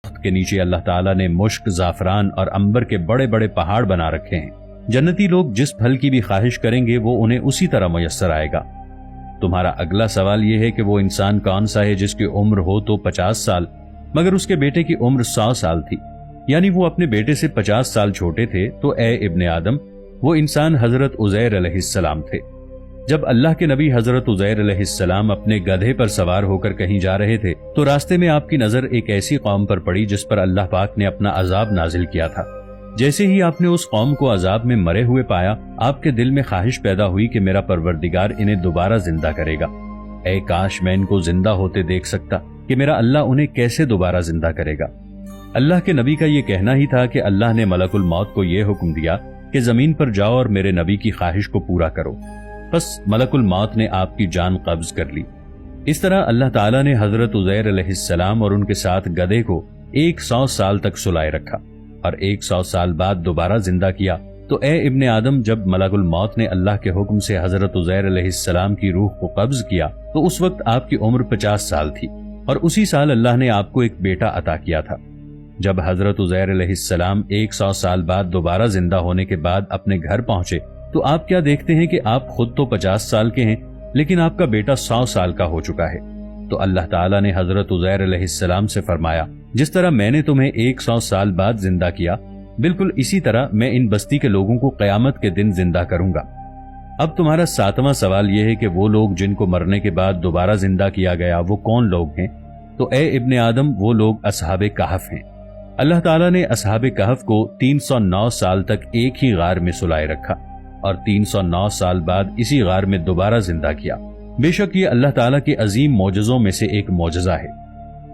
درخت کے نیچے اللہ تعالیٰ نے مشک، زعفران اور عنبر کے بڑے بڑے پہاڑ بنا رکھے ہیں۔ جنتی لوگ جس پھل کی بھی خواہش کریں گے وہ انہیں اسی طرح میسر آئے گا۔ تمہارا اگلا سوال یہ ہے کہ وہ انسان کون سا ہے جس کی عمر ہو تو 50 سال مگر اس کے بیٹے کی عمر 100 سال تھی، یعنی وہ اپنے بیٹے سے 50 سال چھوٹے تھے۔ تو اے ابن آدم، وہ انسان حضرت عزیر علیہ السلام تھے۔ جب اللہ کے نبی حضرت عزیر علیہ السلام اپنے گدھے پر سوار ہو کر کہیں جا رہے تھے تو راستے میں آپ کی نظر ایک ایسی قوم پر پڑی جس پر اللہ پاک نے اپنا عذاب نازل کیا تھا۔ جیسے ہی آپ نے اس قوم کو عذاب میں مرے ہوئے پایا، آپ کے دل میں خواہش پیدا ہوئی کہ میرا پروردگار انہیں دوبارہ زندہ کرے گا۔ اے کاش میں ان کو زندہ ہوتے دیکھ سکتا کہ میرا اللہ انہیں کیسے دوبارہ زندہ کرے گا۔ اللہ کے نبی کا یہ کہنا ہی تھا کہ اللہ نے ملک الموت کو یہ حکم دیا کہ زمین پر جاؤ اور میرے نبی کی خواہش کو پورا کرو۔ بس ملک الموت نے آپ کی جان قبض کر لی۔ اس طرح اللہ تعالیٰ نے حضرت عزیر علیہ السلام اور ان کے ساتھ گدھے کو 100 سال تک سلائے رکھا اور 100 سال بعد دوبارہ زندہ کیا۔ تو اے ابن آدم، جب ملک الموت نے اللہ کے حکم سے حضرت عزیر علیہ السلام کی روح کو قبض کیا تو اس وقت آپ کی عمر 50 سال تھی، اور اسی سال اللہ نے آپ کو ایک بیٹا عطا کیا تھا۔ جب حضرت عزیر علیہ السلام 100 سال بعد دوبارہ زندہ ہونے کے بعد اپنے گھر پہنچے تو آپ کیا دیکھتے ہیں کہ آپ خود تو 50 سال کے ہیں لیکن آپ کا بیٹا 100 سال کا ہو چکا ہے۔ تو اللہ تعالیٰ نے حضرت عزیر علیہ السلام سے فرمایا، جس طرح میں نے تمہیں 100 سال بعد زندہ کیا، بالکل اسی طرح میں ان بستی کے لوگوں کو قیامت کے دن زندہ کروں گا۔ اب تمہارا 7واں سوال یہ ہے کہ وہ لوگ جن کو مرنے کے بعد دوبارہ زندہ کیا گیا وہ کون لوگ ہیں؟ تو اے ابن آدم، وہ لوگ اصحاب کہف ہیں۔ اللہ تعالیٰ نے اصحاب کہف کو 309 سال تک ایک ہی غار میں سلائے رکھا اور 309 سال بعد اسی غار میں دوبارہ زندہ کیا۔ بے شک یہ اللہ تعالیٰ کے عظیم معجزوں میں سے ایک معجزہ ہے۔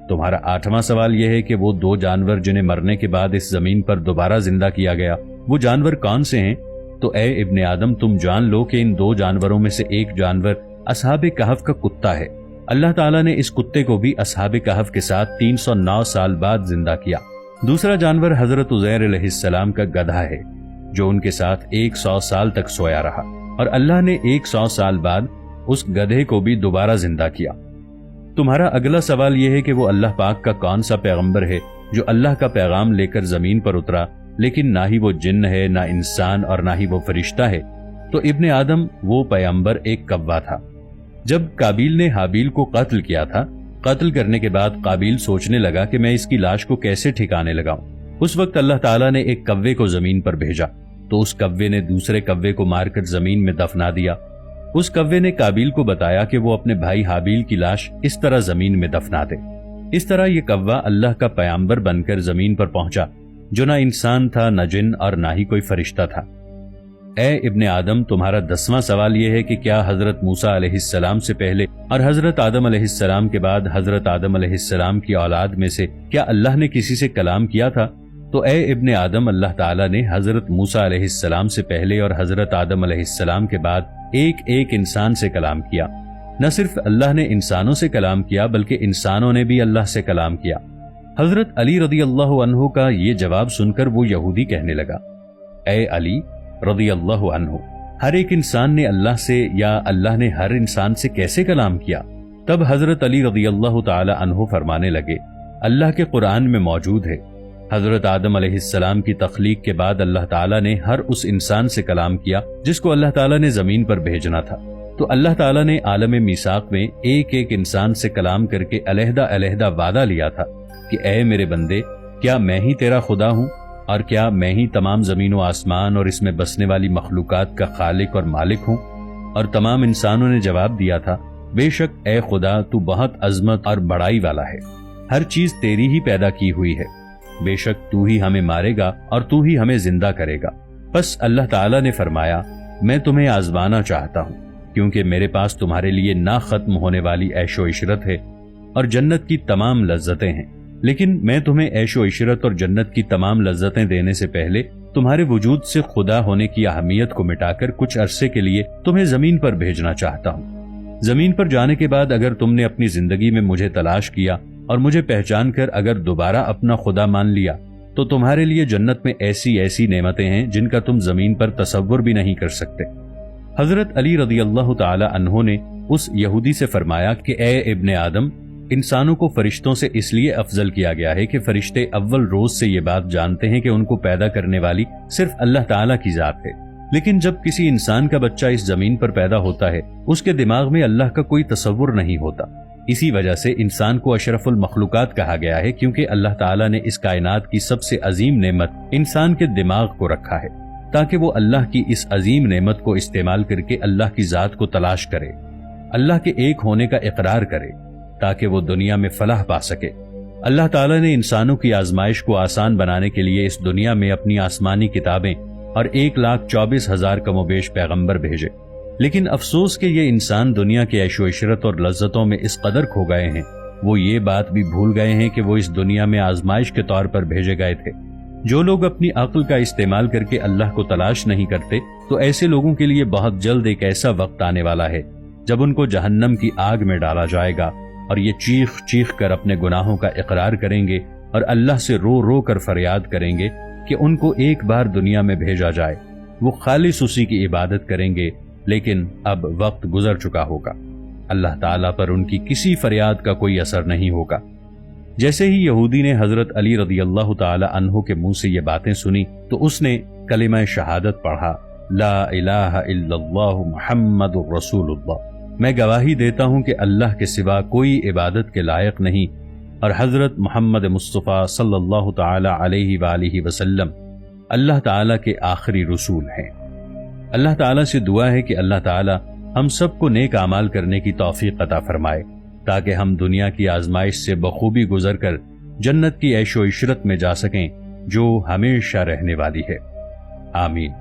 تمہارا 8واں سوال یہ ہے کہ وہ 2 جانور جنہیں مرنے کے بعد اس زمین پر دوبارہ زندہ کیا گیا وہ جانور کون سے ہیں؟ تو اے ابن آدم، تم جان لو کہ ان 2 جانوروں میں سے ایک جانور اصحاب کہف کا کتا ہے۔ اللہ تعالیٰ نے اس کتے کو بھی اصحاب کہف کے ساتھ 309 سال بعد زندہ کیا۔ دوسرا جانور حضرت عزیر علیہ السلام کا گدھا ہے جو ان کے ساتھ 100 سال تک سویا رہا، اور اللہ نے 100 سال بعد اس گدھے کو بھی دوبارہ زندہ کیا۔ تمہارا اگلا سوال یہ ہے کہ وہ اللہ پاک کا کون سا پیغمبر ہے جو اللہ کا پیغام لے کر زمین پر اترا، لیکن نہ ہی وہ جن ہے، نہ انسان، اور نہ ہی وہ فرشتہ ہے؟ تو ابن آدم، وہ پیغمبر ایک کوا تھا۔ جب قابیل نے حابیل کو قتل کیا تھا، قتل کرنے کے بعد قابیل سوچنے لگا کہ میں اس کی لاش کو کیسے ٹھکانے لگاؤں۔ اس وقت اللہ تعالیٰ نے ایک کوے کو زمین پر بھیجا تو اس کوے نے دوسرے کوے کو مار کر زمین میں دفنا دیا۔ اس کوے نے قابیل کو بتایا کہ وہ اپنے بھائی حابیل کی لاش اس طرح زمین میں دفنا دے۔ اس طرح یہ کوا اللہ کا پیغمبر بن کر زمین پر پہنچا جو نہ انسان تھا، نہ جن، اور نہ ہی کوئی فرشتہ تھا۔ اے ابن آدم، تمہارا 10واں سوال یہ ہے کہ کیا حضرت موسیٰ علیہ السلام سے پہلے اور حضرت آدم علیہ السلام کے بعد حضرت آدم علیہ السلام کی اولاد میں سے کیا اللہ نے کسی سے کلام کیا تھا؟ تو اے ابن آدم، اللہ تعالیٰ نے حضرت موسیٰ علیہ السلام سے پہلے اور حضرت آدم علیہ السلام کے بعد ایک ایک انسان سے کلام کیا۔ نہ صرف اللہ نے انسانوں سے کلام کیا بلکہ انسانوں نے بھی اللہ سے کلام کیا۔ حضرت علی رضی اللہ عنہ کا یہ جواب سن کر وہ یہودی کہنے لگا، اے علی رضی اللہ عنہ، ہر ایک انسان نے اللہ سے، یا اللہ نے ہر انسان سے کیسے کلام کیا؟ تب حضرت علی رضی اللہ تعالی عنہ فرمانے لگے، اللہ کے قرآن میں موجود ہے، حضرت آدم علیہ السلام کی تخلیق کے بعد اللہ تعالیٰ نے ہر اس انسان سے کلام کیا جس کو اللہ تعالیٰ نے زمین پر بھیجنا تھا۔ تو اللہ تعالیٰ نے عالم میثاق میں ایک ایک انسان سے کلام کر کے علیحدہ علیحدہ وعدہ لیا تھا کہ اے میرے بندے، کیا میں ہی تیرا خدا ہوں، اور کیا میں ہی تمام زمین و آسمان اور اس میں بسنے والی مخلوقات کا خالق اور مالک ہوں؟ اور تمام انسانوں نے جواب دیا تھا، بے شک اے خدا، تو بہت عظمت اور بڑائی والا ہے، ہر چیز تیری ہی پیدا کی ہوئی ہے، بے شک تو ہی ہمیں مارے گا اور تو ہی ہمیں زندہ کرے گا۔ پس اللہ تعالیٰ نے فرمایا، میں تمہیں آزمانا چاہتا ہوں کیونکہ میرے پاس تمہارے لیے نہ ختم ہونے والی عیش و عشرت ہے اور جنت کی تمام لذتیں ہیں، لیکن میں تمہیں عیش و عشرت اور جنت کی تمام لذتیں دینے سے پہلے تمہارے وجود سے خدا ہونے کی اہمیت کو مٹا کر کچھ عرصے کے لیے تمہیں زمین پر بھیجنا چاہتا ہوں۔ زمین پر جانے کے بعد اگر تم نے اپنی زندگی میں مجھے تلاش کیا اور مجھے پہچان کر اگر دوبارہ اپنا خدا مان لیا تو تمہارے لیے جنت میں ایسی ایسی نعمتیں ہیں جن کا تم زمین پر تصور بھی نہیں کر سکتے۔ حضرت علی رضی اللہ تعالی عنہ نے اس یہودی سے فرمایا کہ اے ابن آدم، انسانوں کو فرشتوں سے اس لیے افضل کیا گیا ہے کہ فرشتے اول روز سے یہ بات جانتے ہیں کہ ان کو پیدا کرنے والی صرف اللہ تعالیٰ کی ذات ہے، لیکن جب کسی انسان کا بچہ اس زمین پر پیدا ہوتا ہے اس کے دماغ میں اللہ کا کوئی تصور نہیں ہوتا۔ اسی وجہ سے انسان کو اشرف المخلوقات کہا گیا ہے، کیونکہ اللہ تعالیٰ نے اس کائنات کی سب سے عظیم نعمت انسان کے دماغ کو رکھا ہے تاکہ وہ اللہ کی اس عظیم نعمت کو استعمال کر کے اللہ کی ذات کو تلاش کرے، اللہ کے ایک ہونے کا اقرار کرے تاکہ وہ دنیا میں فلاح پا سکے۔ اللہ تعالیٰ نے انسانوں کی آزمائش کو آسان بنانے کے لیے اس دنیا میں اپنی آسمانی کتابیں اور 1,24,000 کم و بیش پیغمبر بھیجے، لیکن افسوس کہ یہ انسان دنیا کے عیش و عشرت اور لذتوں میں اس قدر کھو گئے ہیں، وہ یہ بات بھی بھول گئے ہیں کہ وہ اس دنیا میں آزمائش کے طور پر بھیجے گئے تھے۔ جو لوگ اپنی عقل کا استعمال کر کے اللہ کو تلاش نہیں کرتے تو ایسے لوگوں کے لیے بہت جلد ایک ایسا وقت آنے والا ہے جب ان کو جہنم کی آگ میں ڈالا جائے گا اور یہ چیخ چیخ کر اپنے گناہوں کا اقرار کریں گے اور اللہ سے رو رو کر فریاد کریں گے کہ ان کو ایک بار دنیا میں بھیجا جائے، وہ خالص اسی کی عبادت کریں گے، لیکن اب وقت گزر چکا ہوگا، اللہ تعالیٰ پر ان کی کسی فریاد کا کوئی اثر نہیں ہوگا۔ جیسے ہی یہودی نے حضرت علی رضی اللہ تعالی عنہ کے منہ سے یہ باتیں سنی تو اس نے کلمہ شہادت پڑھا، لا الہ الا اللہ محمد رسول اللہ، میں گواہی دیتا ہوں کہ اللہ کے سوا کوئی عبادت کے لائق نہیں اور حضرت محمد مصطفیٰ صلی اللہ تعالی علیہ وآلہ وسلم اللہ تعالیٰ کے آخری رسول ہیں۔ اللہ تعالیٰ سے دعا ہے کہ اللہ تعالیٰ ہم سب کو نیک اعمال کرنے کی توفیق عطا فرمائے تاکہ ہم دنیا کی آزمائش سے بخوبی گزر کر جنت کی عیش و عشرت میں جا سکیں جو ہمیشہ رہنے والی ہے۔ آمین۔